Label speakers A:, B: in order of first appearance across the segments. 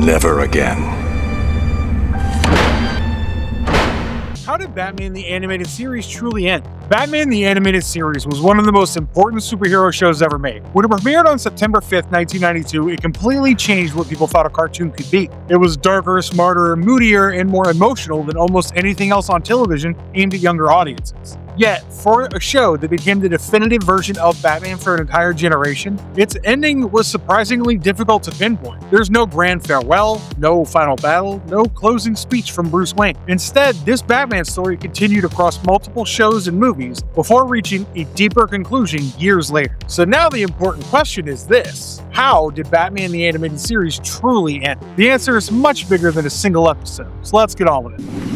A: Never again.
B: How did Batman the Animated Series truly end? Batman the Animated Series was one of the most important superhero shows ever made. When it premiered on September 5th, 1992, it completely changed what people thought a cartoon could be. It was darker, smarter, moodier, and more emotional than almost anything else on television aimed at younger audiences. Yet, for a show that became the definitive version of Batman for an entire generation, its ending was surprisingly difficult to pinpoint. There's no grand farewell, no final battle, no closing speech from Bruce Wayne. Instead, this Batman story continued across multiple shows and movies before reaching a deeper conclusion years later. So now the important question is this: how did Batman the Animated Series truly end? The answer is much bigger than a single episode, so let's get on with it.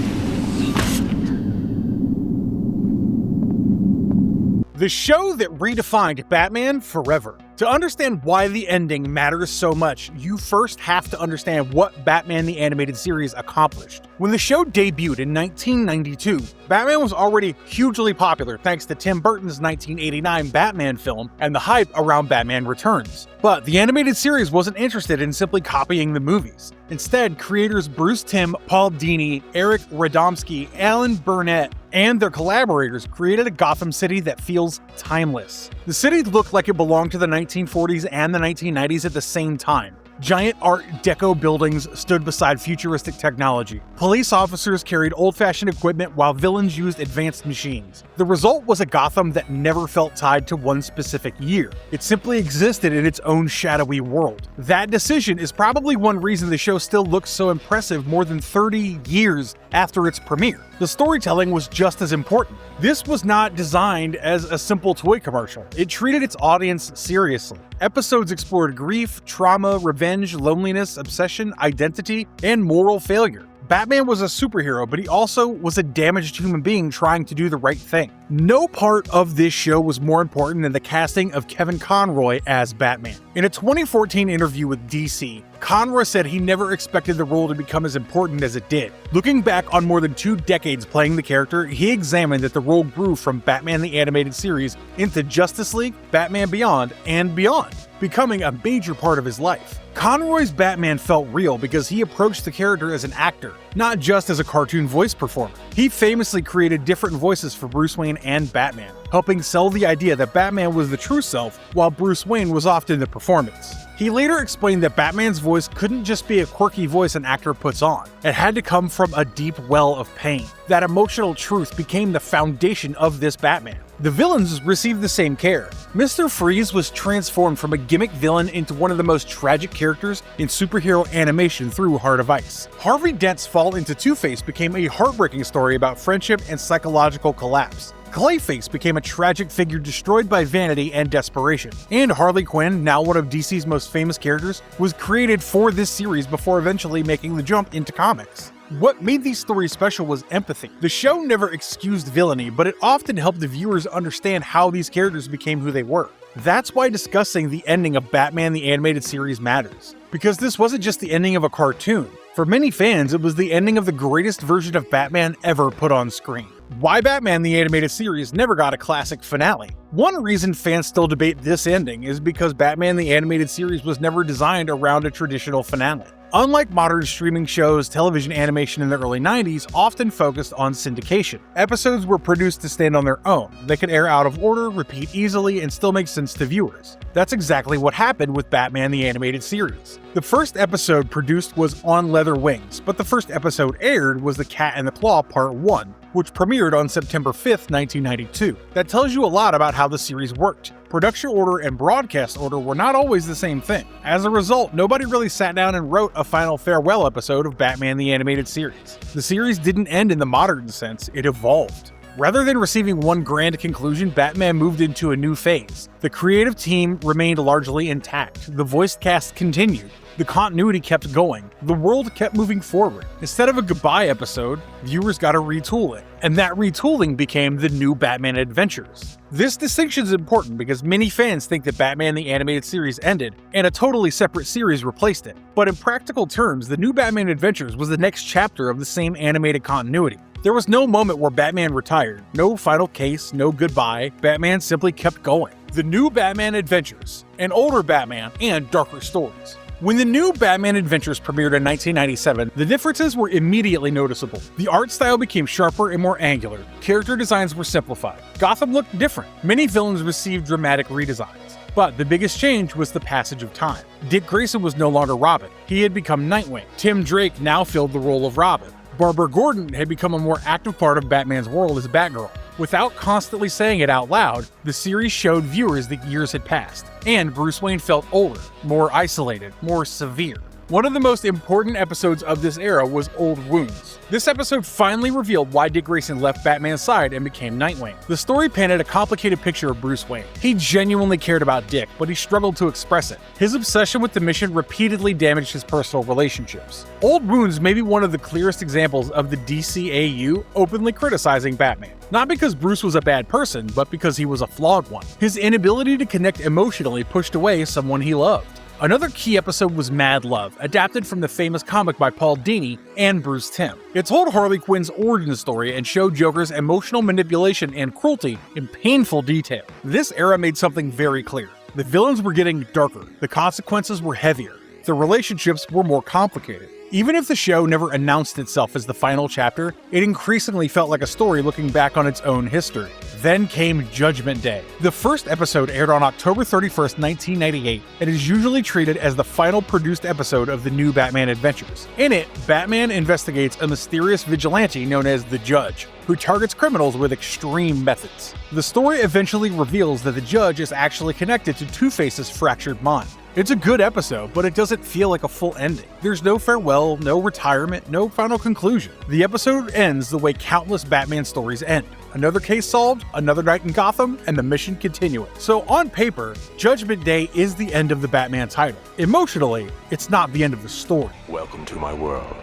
B: The show that redefined Batman forever. To understand why the ending matters so much, you first have to understand what Batman the Animated Series accomplished. When the show debuted in 1992, Batman was already hugely popular thanks to Tim Burton's 1989 Batman film and the hype around Batman Returns. But the animated series wasn't interested in simply copying the movies. Instead, creators Bruce Timm, Paul Dini, Eric Radomski, Alan Burnett, and their collaborators created a Gotham City that feels timeless. The city looked like it belonged to the 1940s and the 1990s at the same time. Giant Art Deco buildings stood beside futuristic technology. Police officers carried old-fashioned equipment while villains used advanced machines. The result was a Gotham that never felt tied to one specific year. It simply existed in its own shadowy world. That decision is probably one reason the show still looks so impressive more than 30 years after its premiere. The storytelling was just as important. This was not designed as a simple toy commercial. It treated its audience seriously. Episodes explored grief, trauma, revenge, loneliness, obsession, identity, and moral failure. Batman was a superhero, but he also was a damaged human being trying to do the right thing. No part of this show was more important than the casting of Kevin Conroy as Batman. In a 2014 interview with DC, Conroy said he never expected the role to become as important as it did. Looking back on more than 2 decades playing the character, he examined that the role grew from Batman the Animated Series into Justice League, Batman Beyond, and beyond, becoming a major part of his life. Conroy's Batman felt real because he approached the character as an actor, not just as a cartoon voice performer. He famously created different voices for Bruce Wayne and Batman, helping sell the idea that Batman was the true self while Bruce Wayne was often the performance. He later explained that Batman's voice couldn't just be a quirky voice an actor puts on. It had to come from a deep well of pain. That emotional truth became the foundation of this Batman. The villains received the same care. Mr. Freeze was transformed from a gimmick villain into one of the most tragic characters in superhero animation through Heart of Ice. Harvey Dent's fall into Two-Face became a heartbreaking story about friendship and psychological collapse. Clayface became a tragic figure destroyed by vanity and desperation. And Harley Quinn, now one of DC's most famous characters, was created for this series before eventually making the jump into comics. What made these stories special was empathy. The show never excused villainy, but it often helped the viewers understand how these characters became who they were. That's why discussing the ending of Batman the Animated Series matters. Because this wasn't just the ending of a cartoon. For many fans, it was the ending of the greatest version of Batman ever put on screen. Why Batman the Animated Series never got a classic finale. One reason fans still debate this ending is because Batman the Animated Series was never designed around a traditional finale. Unlike modern streaming shows, television animation in the early 90s often focused on syndication. Episodes were produced to stand on their own. They could air out of order, repeat easily, and still make sense to viewers. That's exactly what happened with Batman the Animated Series. The first episode produced was On Leather Wings, but the first episode aired was The Cat and the Claw Part 1, which premiered on September 5th, 1992. That tells you a lot about how the series worked. Production order and broadcast order were not always the same thing. As a result, nobody really sat down and wrote a final farewell episode of Batman the Animated Series. The series didn't end in the modern sense, it evolved. Rather than receiving one grand conclusion, Batman moved into a new phase. The creative team remained largely intact. The voice cast continued. The continuity kept going. The world kept moving forward. Instead of a goodbye episode, viewers got to retool it. And that retooling became the new Batman Adventures. This distinction is important because many fans think that Batman the Animated Series ended and a totally separate series replaced it. But in practical terms, the new Batman Adventures was the next chapter of the same animated continuity. There was no moment where Batman retired, no final case, no goodbye. Batman simply kept going. The new Batman Adventures, an older Batman, and darker stories. When the new Batman Adventures premiered in 1997, the differences were immediately noticeable. The art style became sharper and more angular. Character designs were simplified. Gotham looked different. Many villains received dramatic redesigns. But the biggest change was the passage of time. Dick Grayson was no longer Robin. He had become Nightwing. Tim Drake now filled the role of Robin. Barbara Gordon had become a more active part of Batman's world as Batgirl. Without constantly saying it out loud, the series showed viewers that years had passed, and Bruce Wayne felt older, more isolated, more severe. One of the most important episodes of this era was Old Wounds. This episode finally revealed why Dick Grayson left Batman's side and became Nightwing. The story painted a complicated picture of Bruce Wayne. He genuinely cared about Dick, but he struggled to express it. His obsession with the mission repeatedly damaged his personal relationships. Old Wounds may be one of the clearest examples of the DCAU openly criticizing Batman. Not because Bruce was a bad person, but because he was a flawed one. His inability to connect emotionally pushed away someone he loved. Another key episode was Mad Love, adapted from the famous comic by Paul Dini and Bruce Timm. It told Harley Quinn's origin story and showed Joker's emotional manipulation and cruelty in painful detail. This era made something very clear. The villains were getting darker, the consequences were heavier, the relationships were more complicated. Even if the show never announced itself as the final chapter, it increasingly felt like a story looking back on its own history. Then came Judgment Day. The first episode aired on October 31st, 1998, and is usually treated as the final produced episode of the new Batman Adventures. In it, Batman investigates a mysterious vigilante known as the Judge, who targets criminals with extreme methods. The story eventually reveals that the Judge is actually connected to Two-Face's fractured mind. It's a good episode, but it doesn't feel like a full ending. There's no farewell, no retirement, no final conclusion. The episode ends the way countless Batman stories end. Another case solved, another night in Gotham, and the mission continuing. So on paper, Judgment Day is the end of the Batman title. Emotionally, it's not the end of the story.
A: Welcome to my world.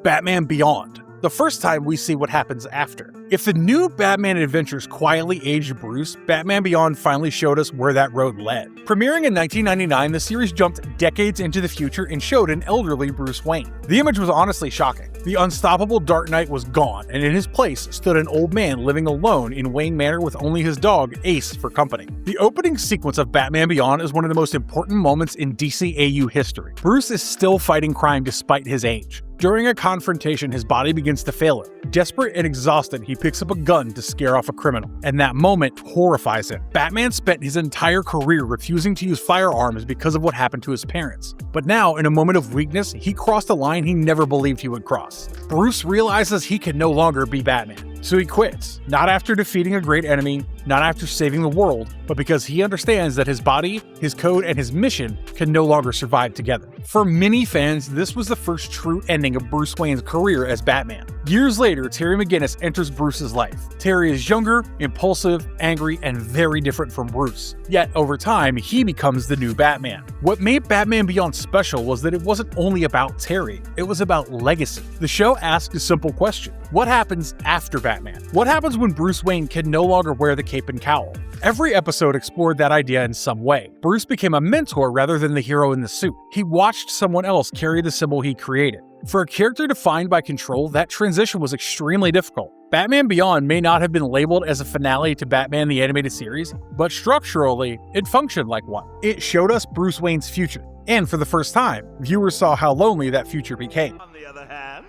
B: Batman Beyond. The first time we see what happens after. If the new Batman Adventures quietly aged Bruce, Batman Beyond finally showed us where that road led. Premiering in 1999, the series jumped decades into the future and showed an elderly Bruce Wayne. The image was honestly shocking. The unstoppable Dark Knight was gone, and in his place stood an old man living alone in Wayne Manor with only his dog, Ace, for company. The opening sequence of Batman Beyond is one of the most important moments in DCAU history. Bruce is still fighting crime despite his age. During a confrontation, his body begins to fail him. Desperate and exhausted, he picks up a gun to scare off a criminal, and that moment horrifies him. Batman spent his entire career refusing to use firearms because of what happened to his parents. But now, in a moment of weakness, he crossed a line he never believed he would cross. Bruce realizes he can no longer be Batman, so he quits. Not after defeating a great enemy, not after saving the world, but because he understands that his body, his code, and his mission can no longer survive together. For many fans, this was the first true ending of Bruce Wayne's career as Batman. Years later, Terry McGinnis enters Bruce's life. Terry is younger, impulsive, angry, and very different from Bruce. Yet, over time, he becomes the new Batman. What made Batman Beyond special was that it wasn't only about Terry, it was about legacy. The show asked a simple question. What happens after Batman? What happens when Bruce Wayne can no longer wear the cape and cowl? Every episode explored that idea in some way. Bruce became a mentor rather than the hero in the suit. He watched someone else carry the symbol he created. For a character defined by control, that transition was extremely difficult. Batman Beyond may not have been labeled as a finale to Batman the Animated Series, but structurally, it functioned like one. It showed us Bruce Wayne's future, and for the first time, viewers saw how lonely that future became.
A: On the other hand...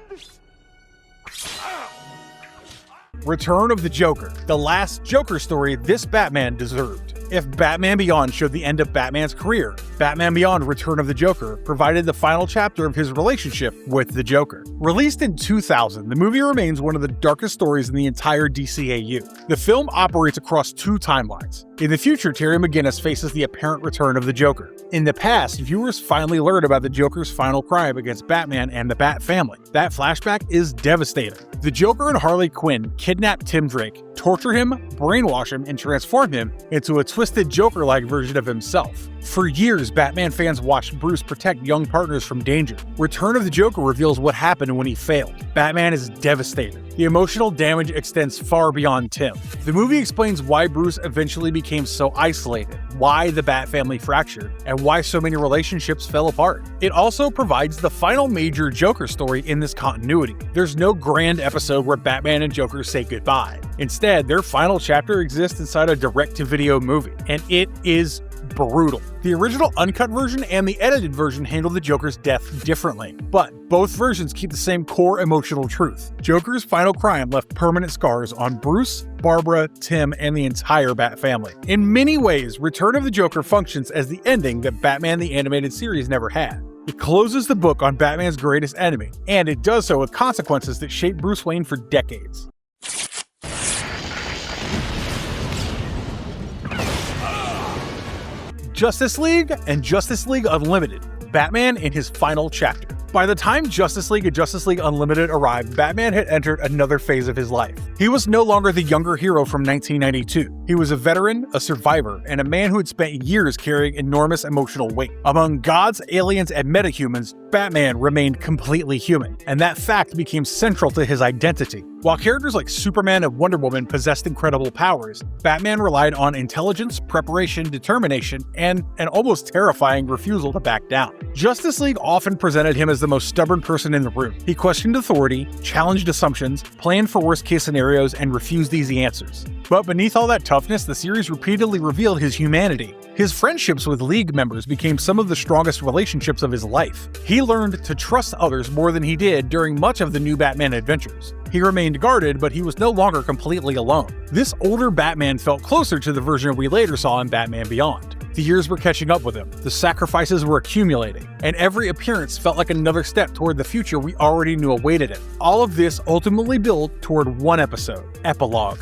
B: Return of the Joker, the last Joker story this Batman deserved. If Batman Beyond showed the end of Batman's career, Batman Beyond Return of the Joker provided the final chapter of his relationship with the Joker. Released in 2000, the movie remains one of the darkest stories in the entire DCAU. The film operates across two timelines. In the future, Terry McGinnis faces the apparent return of the Joker. In the past, viewers finally learn about the Joker's final crime against Batman and the Bat family. That flashback is devastating. The Joker and Harley Quinn kidnap Tim Drake, torture him, brainwash him, and transform him into a twisted Joker-like version of himself. For years, Batman fans watched Bruce protect young partners from danger. Return of the Joker reveals what happened when he failed. Batman is devastated. The emotional damage extends far beyond Tim. The movie explains why Bruce eventually became so isolated, why the Bat family fractured, and why so many relationships fell apart. It also provides the final major Joker story in this continuity. There's no grand episode where Batman and Joker say goodbye. Instead, their final chapter exists inside a direct-to-video movie, and it is brutal. The original uncut version and the edited version handle the Joker's death differently, but both versions keep the same core emotional truth. Joker's final crime left permanent scars on Bruce, Barbara, Tim, and the entire Bat family. In many ways, Return of the Joker functions as the ending that Batman the Animated Series never had. It closes the book on Batman's greatest enemy, and it does so with consequences that shape Bruce Wayne for decades. Justice League and Justice League Unlimited, Batman in his final chapter. By the time Justice League and Justice League Unlimited arrived, Batman had entered another phase of his life. He was no longer the younger hero from 1992. He was a veteran, a survivor, and a man who had spent years carrying enormous emotional weight. Among gods, aliens, and metahumans, Batman remained completely human, and that fact became central to his identity. While characters like Superman and Wonder Woman possessed incredible powers, Batman relied on intelligence, preparation, determination, and an almost terrifying refusal to back down. Justice League often presented him as the most stubborn person in the room. He questioned authority, challenged assumptions, planned for worst-case scenarios, and refused easy answers. But beneath all that toughness, the series repeatedly revealed his humanity. His friendships with League members became some of the strongest relationships of his life. He learned to trust others more than he did during much of the new Batman adventures. He remained guarded, but he was no longer completely alone. This older Batman felt closer to the version we later saw in Batman Beyond. The years were catching up with him, the sacrifices were accumulating, and every appearance felt like another step toward the future we already knew awaited him. All of this ultimately built toward one episode, Epilogue.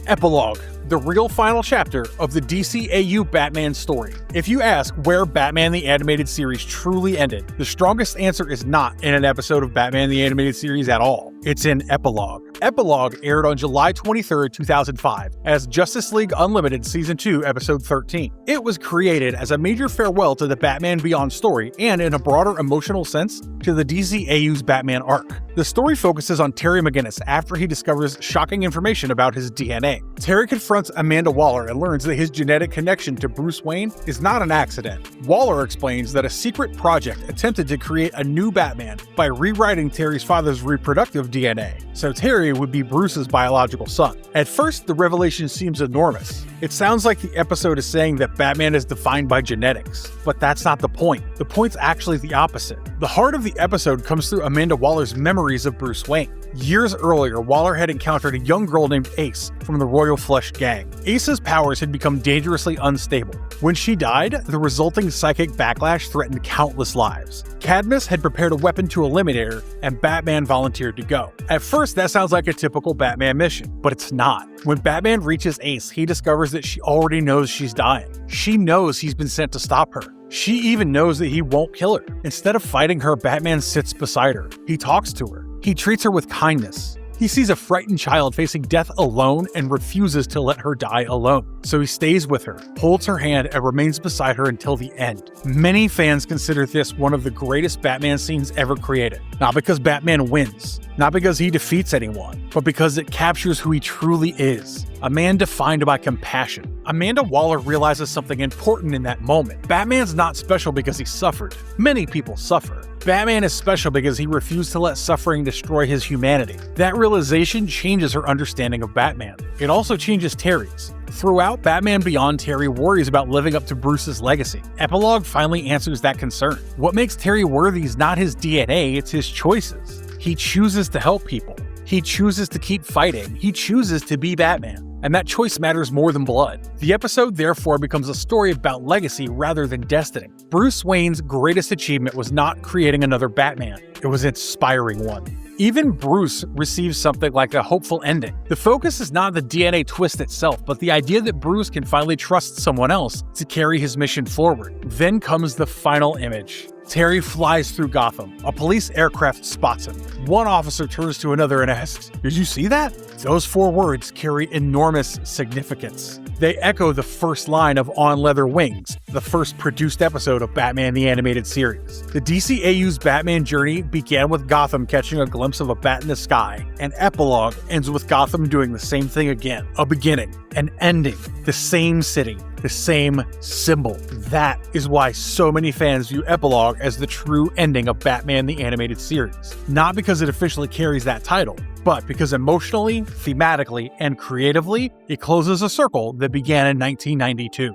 B: Epilogue, the real final chapter of the DCAU Batman story. If you ask where Batman the Animated Series truly ended, the strongest answer is not in an episode of Batman the Animated Series at all. It's in Epilogue. Epilogue aired on July 23, 2005, as Justice League Unlimited Season 2, Episode 13. It was created as a major farewell to the Batman Beyond story and, in a broader emotional sense, to the DCAU's Batman arc. The story focuses on Terry McGinnis after he discovers shocking information about his DNA. Terry confronts Amanda Waller and learns that his genetic connection to Bruce Wayne is not an accident. Waller explains that a secret project attempted to create a new Batman by rewriting Terry's father's reproductive DNA, so Terry would be Bruce's biological son. At first, the revelation seems enormous. It sounds like the episode is saying that Batman is defined by genetics, but that's not the point. The point's actually the opposite. The heart of the episode comes through Amanda Waller's memories of Bruce Wayne. Years earlier, Waller had encountered a young girl named Ace from the Royal Flush gang. Ace's powers had become dangerously unstable. When she died, the resulting psychic backlash threatened countless lives. Cadmus had prepared a weapon to eliminate her, and Batman volunteered to go. At first, that sounds like a typical Batman mission, but it's not. When Batman reaches Ace, he discovers that she already knows she's dying. She knows he's been sent to stop her. She even knows that he won't kill her. Instead of fighting her, Batman sits beside her. He talks to her. He treats her with kindness. He sees a frightened child facing death alone and refuses to let her die alone. So he stays with her, holds her hand, and remains beside her until the end. Many fans consider this one of the greatest Batman scenes ever created. Not because Batman wins, not because he defeats anyone, but because it captures who he truly is. A man defined by compassion. Amanda Waller realizes something important in that moment. Batman's not special because he suffered. Many people suffer. Batman is special because he refused to let suffering destroy his humanity. That realization changes her understanding of Batman. It also changes Terry's. Throughout Batman Beyond, Terry worries about living up to Bruce's legacy. Epilogue finally answers that concern. What makes Terry worthy is not his DNA, it's his choices. He chooses to help people. He chooses to keep fighting. He chooses to be Batman. And that choice matters more than blood. The episode therefore becomes a story about legacy rather than destiny. Bruce Wayne's greatest achievement was not creating another Batman, it was inspiring one. Even Bruce receives something like a hopeful ending. The focus is not the DNA twist itself, but the idea that Bruce can finally trust someone else to carry his mission forward. Then comes the final image. Terry flies through Gotham. A police aircraft spots him. One officer turns to another and asks, "Did you see that?" Those 4 words carry enormous significance. They echo the first line of On Leather Wings, the first produced episode of Batman the Animated Series. The DCAU's Batman journey began with Gotham catching a glimpse of a bat in the sky, and Epilogue ends with Gotham doing the same thing again. A beginning, an ending, the same city, the same symbol. That is why so many fans view Epilogue as the true ending of Batman the Animated Series. Not because it officially carries that title, but because emotionally, thematically, and creatively, it closes a circle that began in 1992.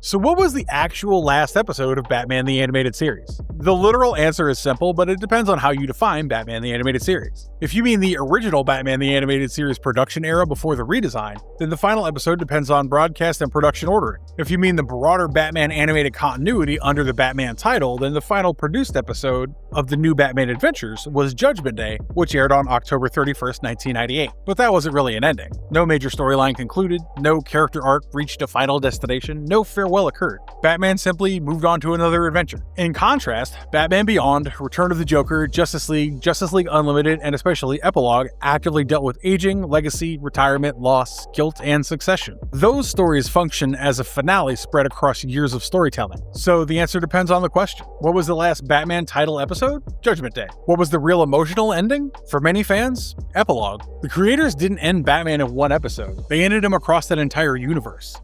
B: So what was the actual last episode of Batman the Animated Series? The literal answer is simple, but it depends on how you define Batman the Animated Series. If you mean the original Batman the Animated Series production era before the redesign, then the final episode depends on broadcast and production ordering. If you mean the broader Batman animated continuity under the Batman title, then the final produced episode of the new Batman Adventures was Judgment Day, which aired on October 31st, 1998. But that wasn't really an ending. No major storyline concluded, no character arc reached a final destination, no farewell occurred. Batman simply moved on to another adventure. In contrast, Batman Beyond, Return of the Joker, Justice League Unlimited, and especially Epilogue actively dealt with aging, legacy, retirement, loss, guilt, and succession. Those stories function as a finale spread across years of storytelling. So the answer depends on the question. What was the last Batman title episode? Judgment Day. What was the real emotional ending? For many fans, Epilogue. The creators didn't end Batman in one episode. They ended him across that entire universe.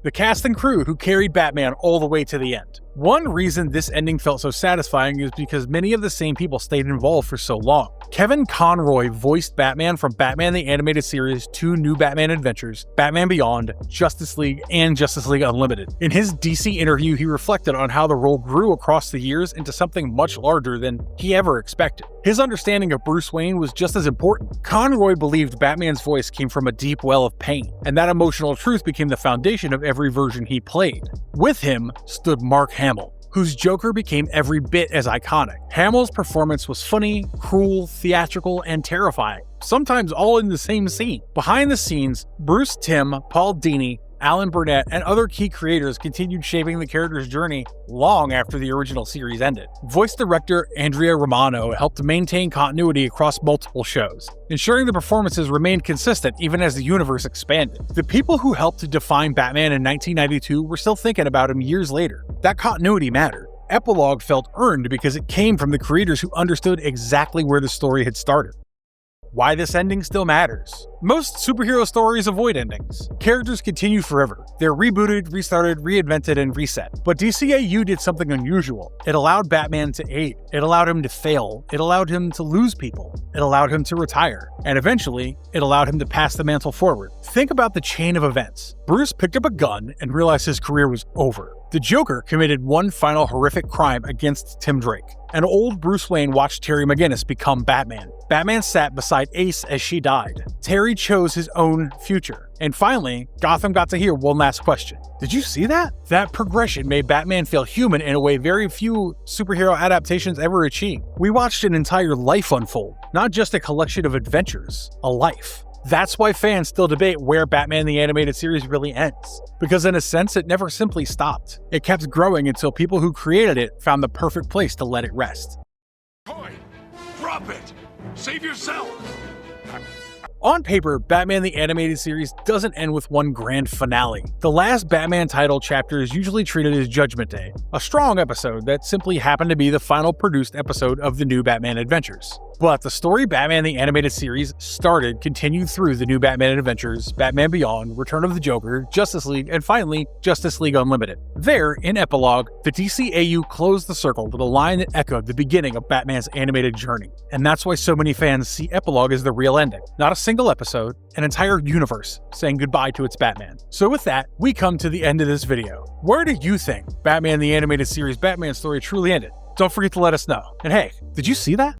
B: The cast and crew who carried Batman all the way to the end. One reason this ending felt so satisfying is because many of the same people stayed involved for so long. Kevin Conroy voiced Batman from Batman the Animated Series to New Batman Adventures, Batman Beyond, Justice League, and Justice League Unlimited. In his DC interview, he reflected on how the role grew across the years into something much larger than he ever expected. His understanding of Bruce Wayne was just as important. Conroy believed Batman's voice came from a deep well of pain, and that emotional truth became the foundation of every version he played. With him stood Mark Hamill, whose Joker became every bit as iconic. Hamill's performance was funny, cruel, theatrical, and terrifying, sometimes all in the same scene. Behind the scenes, Bruce Timm, Paul Dini, Alan Burnett, and other key creators continued shaping the character's journey long after the original series ended. Voice director Andrea Romano helped maintain continuity across multiple shows, ensuring the performances remained consistent even as the universe expanded. The people who helped to define Batman in 1992 were still thinking about him years later. That continuity mattered. Epilogue felt earned because it came from the creators who understood exactly where the story had started. Why this ending still matters. Most superhero stories avoid endings. Characters continue forever. They're rebooted, restarted, reinvented, and reset. But DCAU did something unusual. It allowed Batman to age. It allowed him to fail. It allowed him to lose people. It allowed him to retire. And eventually, it allowed him to pass the mantle forward. Think about the chain of events. Bruce picked up a gun and realized his career was over. The Joker committed one final horrific crime against Tim Drake. And old Bruce Wayne watched Terry McGinnis become Batman. Batman sat beside Ace as she died. Terry chose his own future. And finally, Gotham got to hear one last question. Did you see that? That progression made Batman feel human in a way very few superhero adaptations ever achieve. We watched an entire life unfold, not just a collection of adventures, a life. That's why fans still debate where Batman the Animated Series really ends. Because in a sense, it never simply stopped. It kept growing until people who created it found the perfect place to let it rest.
A: Coin! Drop it! Save yourself!
B: On paper, Batman the Animated Series doesn't end with one grand finale. The last Batman title chapter is usually treated as Judgment Day, a strong episode that simply happened to be the final produced episode of the new Batman Adventures. But the story Batman the Animated Series started continued through the new Batman Adventures, Batman Beyond, Return of the Joker, Justice League, and finally, Justice League Unlimited. There, in Epilogue, the DCAU closed the circle with a line that echoed the beginning of Batman's animated journey. And that's why so many fans see Epilogue as the real ending. Not a single episode, an entire universe saying goodbye to its Batman. So with that, we come to the end of this video. Where do you think Batman the Animated Series Batman story truly ended? Don't forget to let us know. And hey, did you see that?